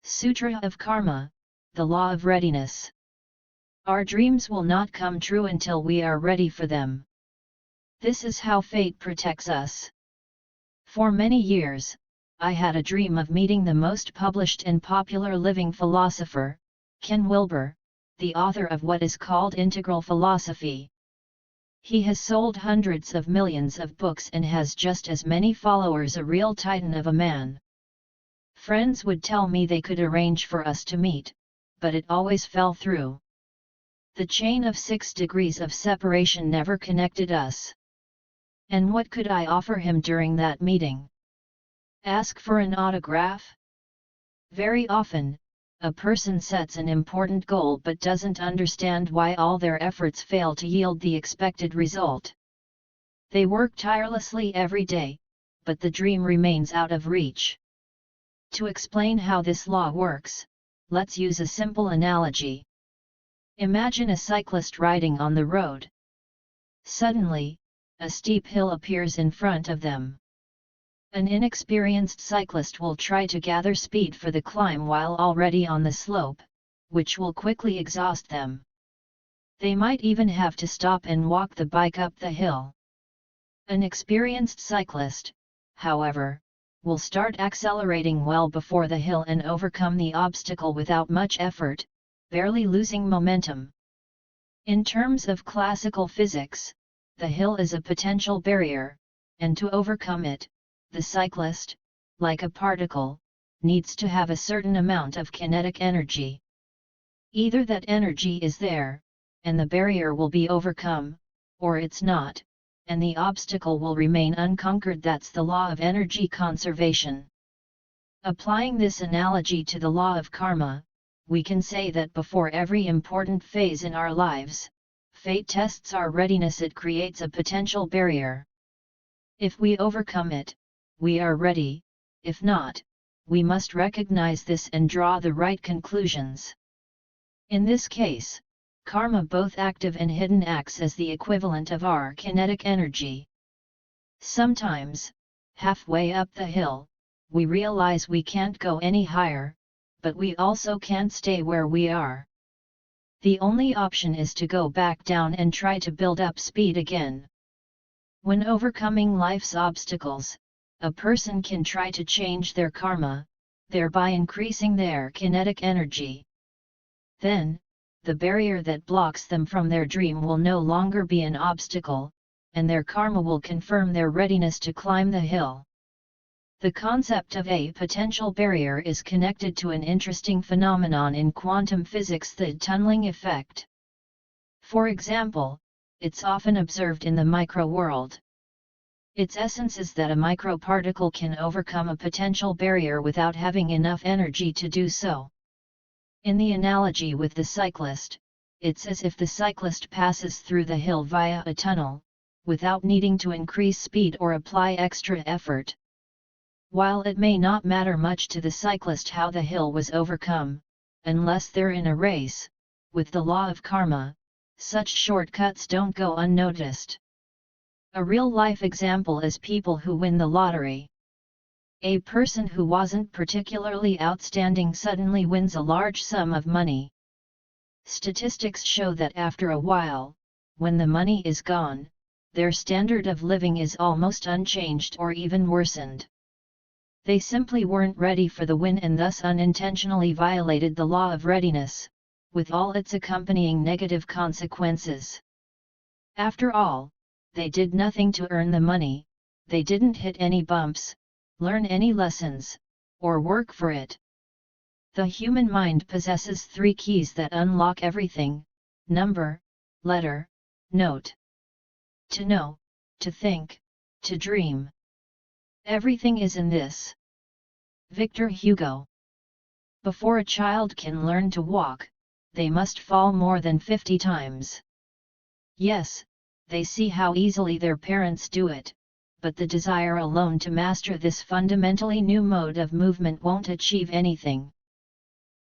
Sutra of Karma, the Law of Readiness. Our dreams will not come true until we are ready for them. This is how fate protects us. For many years, I had a dream of meeting the most published and popular living philosopher, Ken Wilber, the author of what is called integral philosophy. He has sold hundreds of millions of books and has just as many followers, a real titan of a man. Friends would tell me they could arrange for us to meet, but it always fell through. The chain of 6 degrees of separation never connected us. And what could I offer him during that meeting? Ask for an autograph? Very often, a person sets an important goal but doesn't understand why all their efforts fail to yield the expected result. They work tirelessly every day, but the dream remains out of reach. To explain how this law works, let's use a simple analogy. Imagine a cyclist riding on the road. Suddenly, a steep hill appears in front of them. An inexperienced cyclist will try to gather speed for the climb while already on the slope, which will quickly exhaust them. They might even have to stop and walk the bike up the hill. An experienced cyclist, however, will start accelerating well before the hill and overcome the obstacle without much effort, barely losing momentum. In terms of classical physics, the hill is a potential barrier, and to overcome it, the cyclist, like a particle, needs to have a certain amount of kinetic energy. Either that energy is there, and the barrier will be overcome, or it's not, and the obstacle will remain unconquered. That's the law of energy conservation. Applying this analogy to the law of karma, we can say that before every important phase in our lives, fate tests our readiness. It creates a potential barrier. If we overcome it, we are ready. If not, we must recognize this and draw the right conclusions. In this case, karma, both active and hidden, acts as the equivalent of our kinetic energy. Sometimes, halfway up the hill, we realize we can't go any higher, but we also can't stay where we are. The only option is to go back down and try to build up speed again. When overcoming life's obstacles, a person can try to change their karma, thereby increasing their kinetic energy. Then, the barrier that blocks them from their dream will no longer be an obstacle, and their karma will confirm their readiness to climb the hill. The concept of a potential barrier is connected to an interesting phenomenon in quantum physics, the tunneling effect. For example, it's often observed in the micro world. Its essence is that a microparticle can overcome a potential barrier without having enough energy to do so. In the analogy with the cyclist, it's as if the cyclist passes through the hill via a tunnel, without needing to increase speed or apply extra effort. While it may not matter much to the cyclist how the hill was overcome, unless they're in a race, with the law of karma, such shortcuts don't go unnoticed. A real-life example is people who win the lottery. A person who wasn't particularly outstanding suddenly wins a large sum of money. Statistics show that after a while, when the money is gone, their standard of living is almost unchanged or even worsened. They simply weren't ready for the win and thus unintentionally violated the law of readiness, with all its accompanying negative consequences. After all, they did nothing to earn the money, they didn't hit any bumps, learn any lessons, or work for it. The human mind possesses 3 keys that unlock everything: number, letter, note. To know, to think, to dream. Everything is in this. Victor Hugo. Before a child can learn to walk, they must fall more than 50 times. Yes, they see how easily their parents do it, but the desire alone to master this fundamentally new mode of movement won't achieve anything.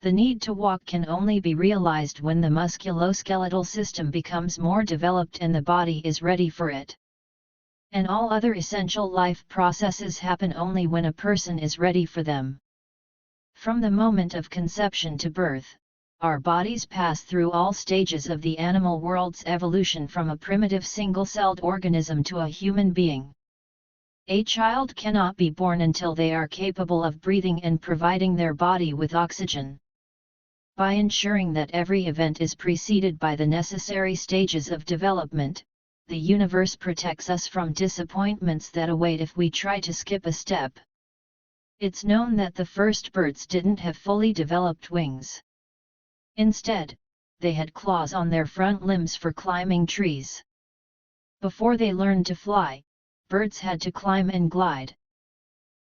The need to walk can only be realized when the musculoskeletal system becomes more developed and the body is ready for it. And all other essential life processes happen only when a person is ready for them. From the moment of conception to birth, our bodies pass through all stages of the animal world's evolution from a primitive single-celled organism to a human being. A child cannot be born until they are capable of breathing and providing their body with oxygen. By ensuring that every event is preceded by the necessary stages of development, the universe protects us from disappointments that await if we try to skip a step. It's known that the first birds didn't have fully developed wings. Instead, they had claws on their front limbs for climbing trees. Before they learned to fly, birds had to climb and glide.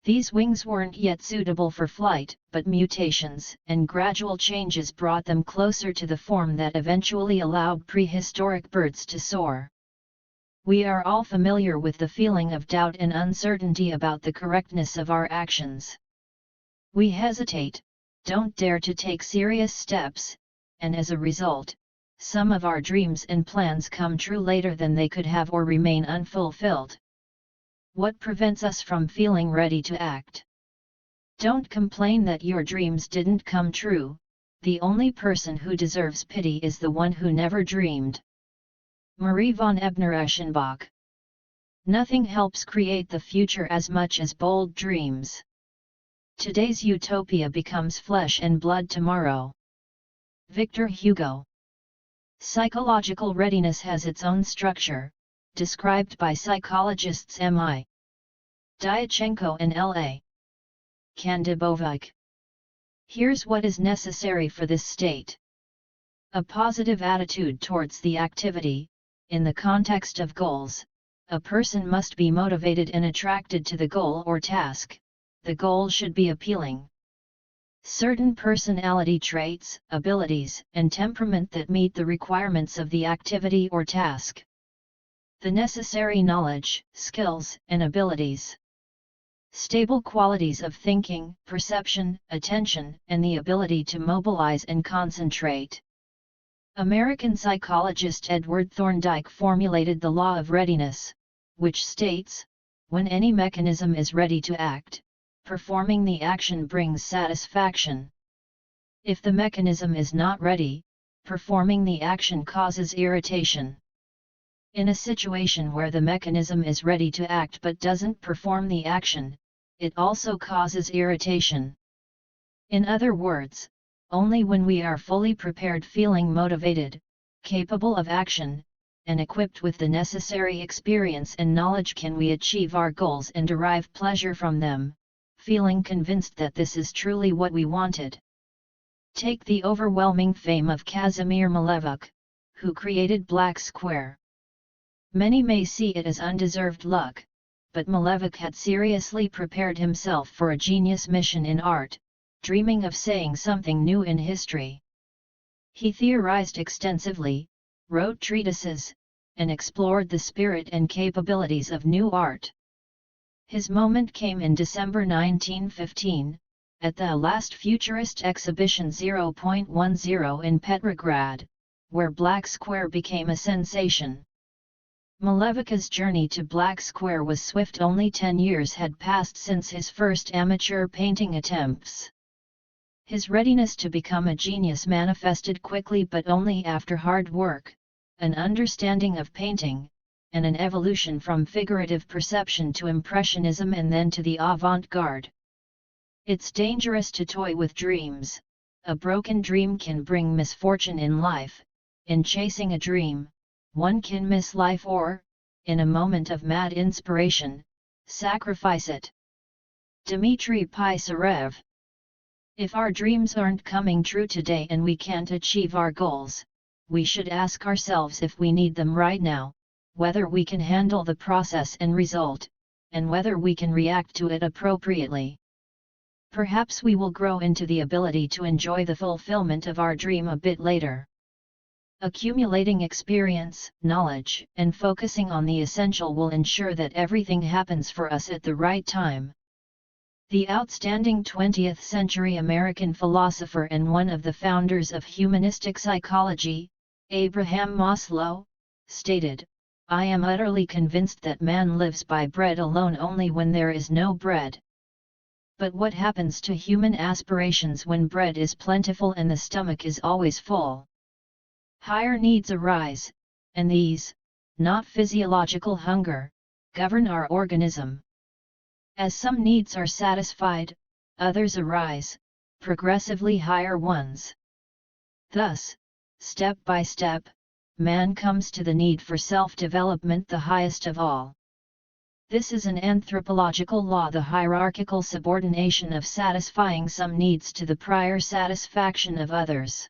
These wings weren't yet suitable for flight, but mutations and gradual changes brought them closer to the form that eventually allowed prehistoric birds to soar. We are all familiar with the feeling of doubt and uncertainty about the correctness of our actions. We hesitate, don't dare to take serious steps, and as a result, some of our dreams and plans come true later than they could have or remain unfulfilled. What prevents us from feeling ready to act? Don't complain that your dreams didn't come true. The only person who deserves pity is the one who never dreamed. Marie von Ebner-Eschenbach. Nothing helps create the future as much as bold dreams. Today's utopia becomes flesh and blood tomorrow. Victor Hugo. Psychological readiness has its own structure, described by psychologists M.I. Dyachenko and L.A. Kandibovic. Here's what is necessary for this state. A positive attitude towards the activity. In the context of goals, a person must be motivated and attracted to the goal or task. The goal should be appealing. Certain personality traits, abilities, and temperament that meet the requirements of the activity or task. The necessary knowledge, skills, and abilities. Stable qualities of thinking, perception, attention, and the ability to mobilize and concentrate. American psychologist Edward Thorndike formulated the law of readiness, which states, when any mechanism is ready to act, performing the action brings satisfaction. If the mechanism is not ready, performing the action causes irritation. In a situation where the mechanism is ready to act but doesn't perform the action, it also causes irritation. In other words, only when we are fully prepared, feeling motivated, capable of action, and equipped with the necessary experience and knowledge can we achieve our goals and derive pleasure from them, feeling convinced that this is truly what we wanted. Take the overwhelming fame of Kazimir Malevich, who created Black Square. Many may see it as undeserved luck, but Malevich had seriously prepared himself for a genius mission in art, dreaming of saying something new in history. He theorized extensively, wrote treatises, and explored the spirit and capabilities of new art. His moment came in December 1915, at the last Futurist Exhibition 0.10 in Petrograd, where Black Square became a sensation. Malevich's journey to Black Square was swift. Only 10 years had passed since his first amateur painting attempts. His readiness to become a genius manifested quickly, but only after hard work, an understanding of painting, and an evolution from figurative perception to impressionism and then to the avant-garde. It's dangerous to toy with dreams. A broken dream can bring misfortune in life. In chasing a dream, one can miss life or, in a moment of mad inspiration, sacrifice it. Dmitry Pisarev. If our dreams aren't coming true today and we can't achieve our goals, we should ask ourselves if we need them right now, whether we can handle the process and result, and whether we can react to it appropriately. Perhaps we will grow into the ability to enjoy the fulfillment of our dream a bit later. Accumulating experience, knowledge, and focusing on the essential will ensure that everything happens for us at the right time. The outstanding 20th-century American philosopher and one of the founders of humanistic psychology, Abraham Maslow, stated, "I am utterly convinced that man lives by bread alone only when there is no bread." But what happens to human aspirations when bread is plentiful and the stomach is always full? Higher needs arise, and these, not physiological hunger, govern our organism. As some needs are satisfied, others arise, progressively higher ones. Thus, step by step, man comes to the need for self-development, the highest of all. This is an anthropological law, the hierarchical subordination of satisfying some needs to the prior satisfaction of others.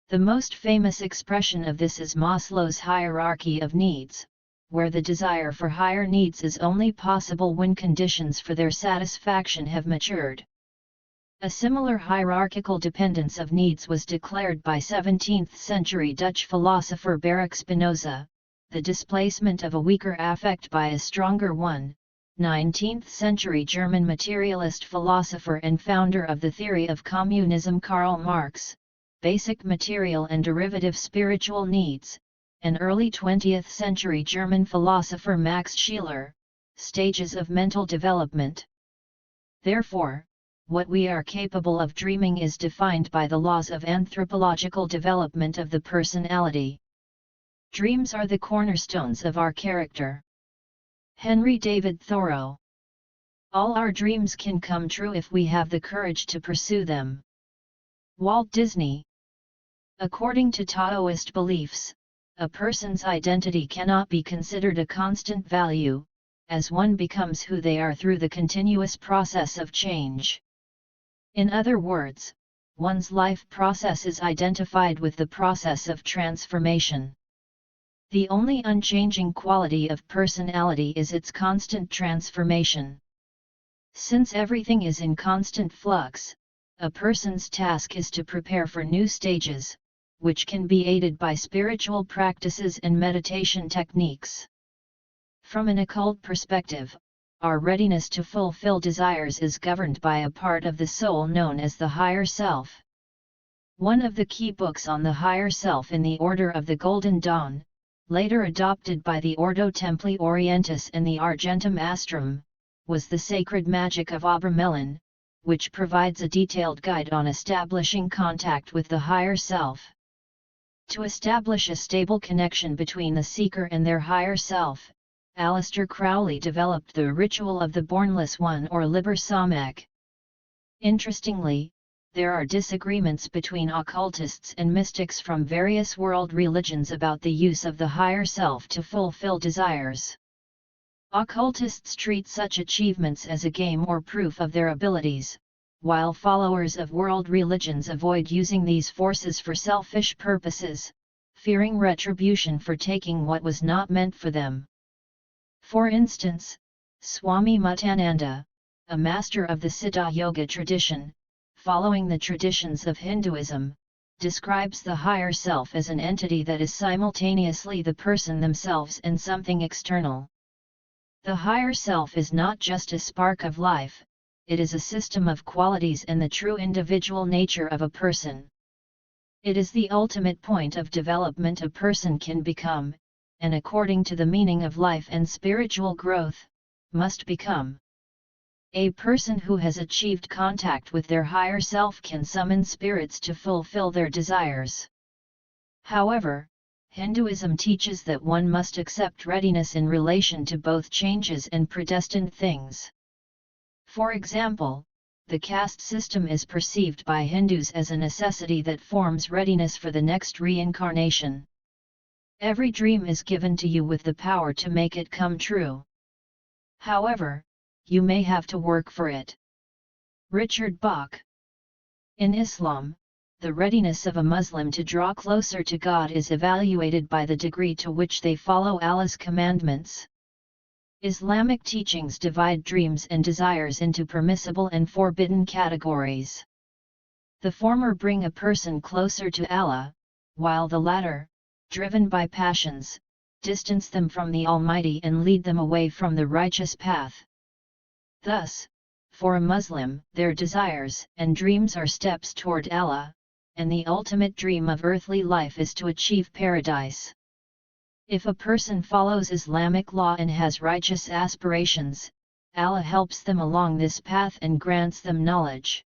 The most famous expression of this is Maslow's hierarchy of needs, where the desire for higher needs is only possible when conditions for their satisfaction have matured. A similar hierarchical dependence of needs was declared by 17th-century Dutch philosopher Baruch Spinoza, the displacement of a weaker affect by a stronger one. 19th-century German materialist philosopher and founder of the theory of communism Karl Marx, basic material and derivative spiritual needs, and early 20th-century German philosopher Max Scheler, stages of mental development. Therefore, what we are capable of dreaming is defined by the laws of anthropological development of the personality. Dreams are the cornerstones of our character. Henry David Thoreau. All our dreams can come true if we have the courage to pursue them. Walt Disney. According to Taoist beliefs, a person's identity cannot be considered a constant value, as one becomes who they are through the continuous process of change. In other words, one's life process is identified with the process of transformation. The only unchanging quality of personality is its constant transformation. Since everything is in constant flux, a person's task is to prepare for new stages, which can be aided by spiritual practices and meditation techniques. From an occult perspective, our readiness to fulfill desires is governed by a part of the soul known as the higher self. One of the key books on the higher self in the Order of the Golden Dawn, later adopted by the Ordo Templi Orientis and the Argentum Astrum, was The Sacred Magic of Obermelin, which provides a detailed guide on establishing contact with the higher self. To establish a stable connection between the seeker and their higher self, Aleister Crowley developed the ritual of the Bornless One or Liber Samak. Interestingly, there are disagreements between occultists and mystics from various world religions about the use of the higher self to fulfill desires. Occultists treat such achievements as a game or proof of their abilities, while followers of world religions avoid using these forces for selfish purposes, fearing retribution for taking what was not meant for them. For instance, Swami Mutananda, a master of the Siddha Yoga tradition, following the traditions of Hinduism, describes the higher self as an entity that is simultaneously the person themselves and something external. The higher self is not just a spark of life, it is a system of qualities and the true individual nature of a person. It is the ultimate point of development a person can become, and according to the meaning of life and spiritual growth, must become. A person who has achieved contact with their higher self can summon spirits to fulfill their desires. However, Hinduism teaches that one must accept readiness in relation to both changes and predestined things. For example, the caste system is perceived by Hindus as a necessity that forms readiness for the next reincarnation. Every dream is given to you with the power to make it come true. However, you may have to work for it. Richard Bach. In Islam, the readiness of a Muslim to draw closer to God is evaluated by the degree to which they follow Allah's commandments. Islamic teachings divide dreams and desires into permissible and forbidden categories. The former bring a person closer to Allah, while the latter, driven by passions, distance them from the Almighty and lead them away from the righteous path. Thus, for a Muslim, their desires and dreams are steps toward Allah, and the ultimate dream of earthly life is to achieve paradise. If a person follows Islamic law and has righteous aspirations, Allah helps them along this path and grants them knowledge.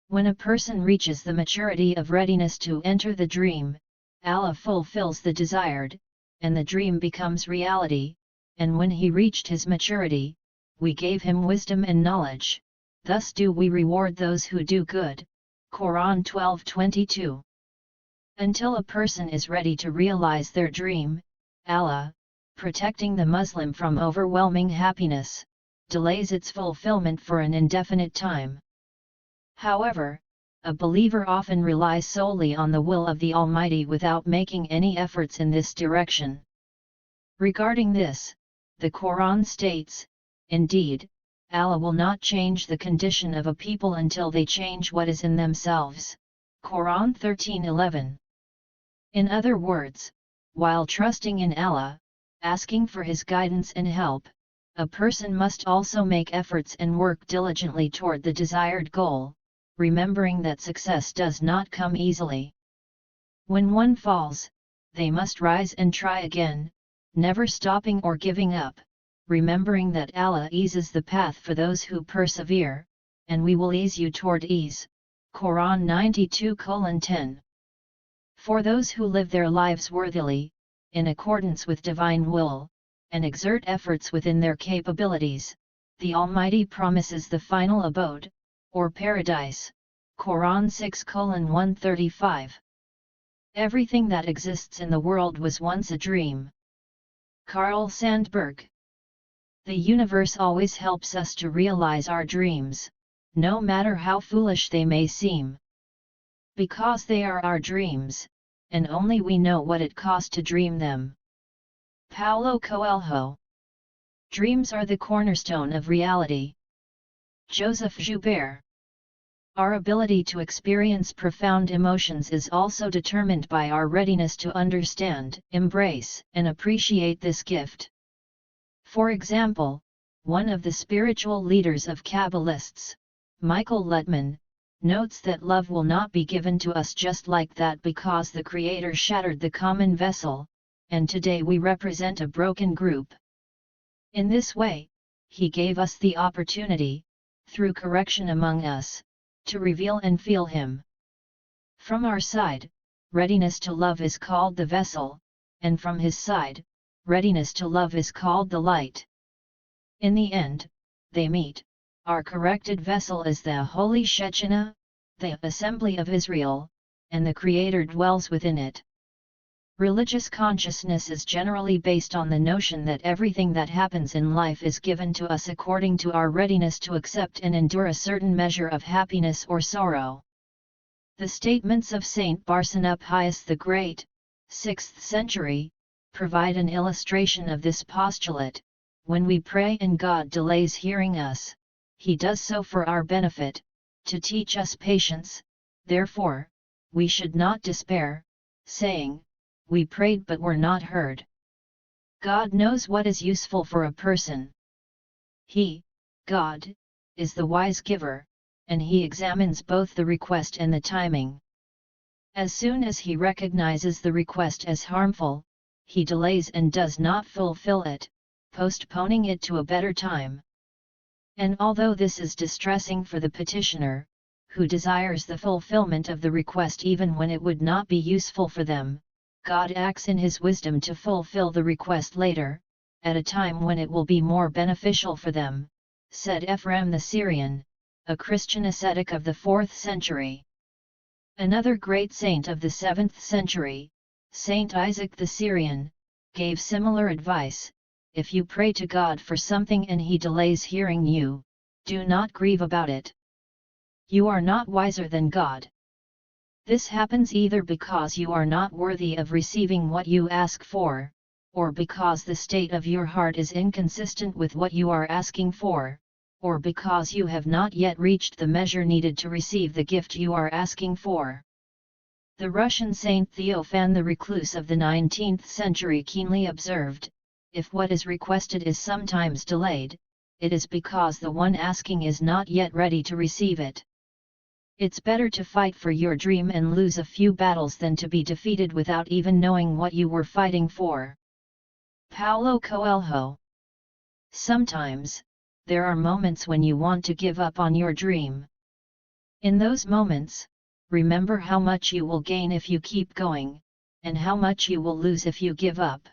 When a person reaches the maturity of readiness to enter the dream, Allah fulfills the desired, and the dream becomes reality, and when he reached his maturity, we gave him wisdom and knowledge, thus do we reward those who do good. Quran 12:22. Until a person is ready to realize their dream, Allah, protecting the Muslim from overwhelming happiness, delays its fulfillment for an indefinite time. However, a believer often relies solely on the will of the Almighty without making any efforts in this direction. Regarding this, the Quran states, "Indeed, Allah will not change the condition of a people until they change what is in themselves." Quran 13:11. In other words, while trusting in Allah, asking for His guidance and help, a person must also make efforts and work diligently toward the desired goal, remembering that success does not come easily. When one falls, they must rise and try again, never stopping or giving up, remembering that Allah eases the path for those who persevere, and we will ease you toward ease. Quran 92:10. For those who live their lives worthily, in accordance with divine will, and exert efforts within their capabilities, the Almighty promises the final abode, or paradise. Quran 6:135. Everything that exists in the world was once a dream. Carl Sandburg. The universe always helps us to realize our dreams, no matter how foolish they may seem. Because they are our dreams, and only we know what it cost to dream them. Paulo Coelho. Dreams are the cornerstone of reality. Joseph Joubert. Our ability to experience profound emotions is also determined by our readiness to understand, embrace, and appreciate this gift. For example, one of the spiritual leaders of Kabbalists, Michael Lutman, notes that love will not be given to us just like that because the Creator shattered the common vessel, and today we represent a broken group. In this way, He gave us the opportunity, through correction among us, to reveal and feel Him. From our side, readiness to love is called the vessel, and from His side, readiness to love is called the light. In the end, they meet. Our corrected vessel is the Holy Shekinah, the Assembly of Israel, and the Creator dwells within it. Religious consciousness is generally based on the notion that everything that happens in life is given to us according to our readiness to accept and endure a certain measure of happiness or sorrow. The statements of Saint Barsanup Pius the Great, 6th century, provide an illustration of this postulate. When we pray and God delays hearing us, He does so for our benefit, to teach us patience. Therefore, we should not despair, saying, "We prayed but were not heard." God knows what is useful for a person. He, God, is the wise giver, and He examines both the request and the timing. As soon as He recognizes the request as harmful, He delays and does not fulfill it, postponing it to a better time. And although this is distressing for the petitioner, who desires the fulfillment of the request even when it would not be useful for them, God acts in His wisdom to fulfill the request later, at a time when it will be more beneficial for them, said Ephraim the Syrian, a Christian ascetic of the 4th century. Another great saint of the 7th century, Saint Isaac the Syrian, gave similar advice: if you pray to God for something and He delays hearing you, do not grieve about it. You are not wiser than God. This happens either because you are not worthy of receiving what you ask for, or because the state of your heart is inconsistent with what you are asking for, or because you have not yet reached the measure needed to receive the gift you are asking for. The Russian Saint Theophan the Recluse of the 19th century keenly observed, if what is requested is sometimes delayed, it is because the one asking is not yet ready to receive it. It's better to fight for your dream and lose a few battles than to be defeated without even knowing what you were fighting for. Paulo Coelho. Sometimes, there are moments when you want to give up on your dream. In those moments, remember how much you will gain if you keep going, and how much you will lose if you give up.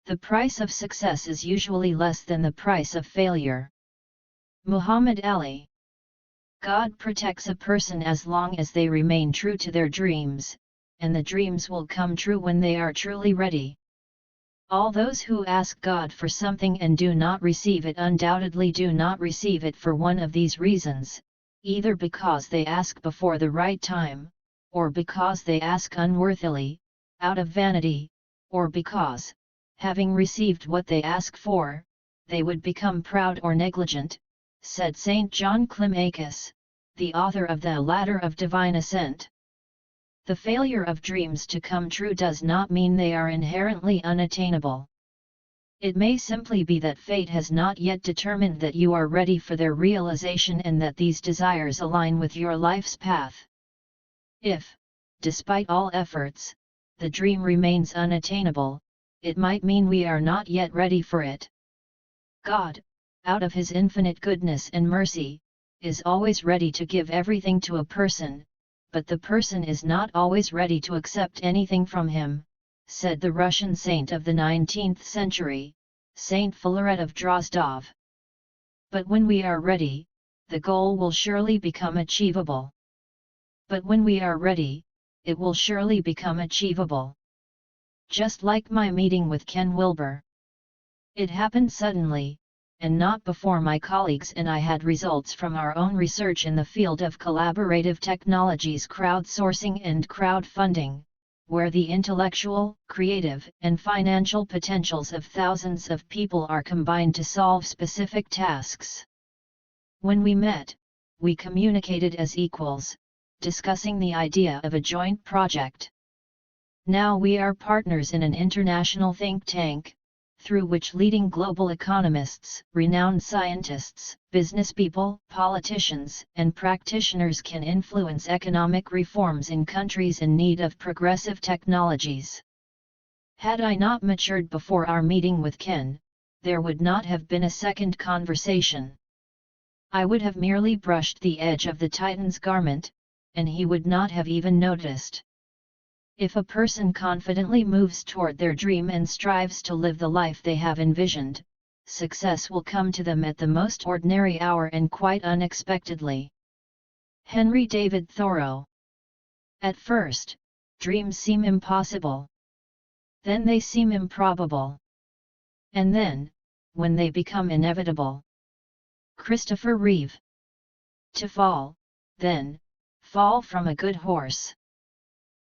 The price of success is usually less than the price of failure. Muhammad Ali. God protects a person as long as they remain true to their dreams, and the dreams will come true when they are truly ready. All those who ask God for something and do not receive it undoubtedly do not receive it for one of these reasons, either because they ask before the right time, or because they ask unworthily, out of vanity, or because, having received what they ask for, they would become proud or negligent, said St. John Climacus, the author of the Ladder of Divine Ascent. The failure of dreams to come true does not mean they are inherently unattainable. It may simply be that fate has not yet determined that you are ready for their realization and that these desires align with your life's path. If, despite all efforts, the dream remains unattainable, it might mean we are not yet ready for it. God, out of His infinite goodness and mercy, is always ready to give everything to a person, but the person is not always ready to accept anything from Him, said the Russian saint of the 19th century, Saint Philaret of Drozdov. But when we are ready, the goal will surely become achievable. But when we are ready, it will surely become achievable. Just like my meeting with Ken Wilber. It happened suddenly, and not before my colleagues and I had results from our own research in the field of collaborative technologies, crowdsourcing and crowdfunding, where the intellectual, creative, and financial potentials of thousands of people are combined to solve specific tasks. When we met, we communicated as equals, discussing the idea of a joint project. Now we are partners in an international think tank, through which leading global economists, renowned scientists, businesspeople, politicians, and practitioners can influence economic reforms in countries in need of progressive technologies. Had I not matured before our meeting with Ken, there would not have been a second conversation. I would have merely brushed the edge of the Titan's garment, and he would not have even noticed. If a person confidently moves toward their dream and strives to live the life they have envisioned, success will come to them at the most ordinary hour and quite unexpectedly. Henry David Thoreau. At first, dreams seem impossible. Then they seem improbable. And then, when they become inevitable. Christopher Reeve. To fall, then, fall from a good horse.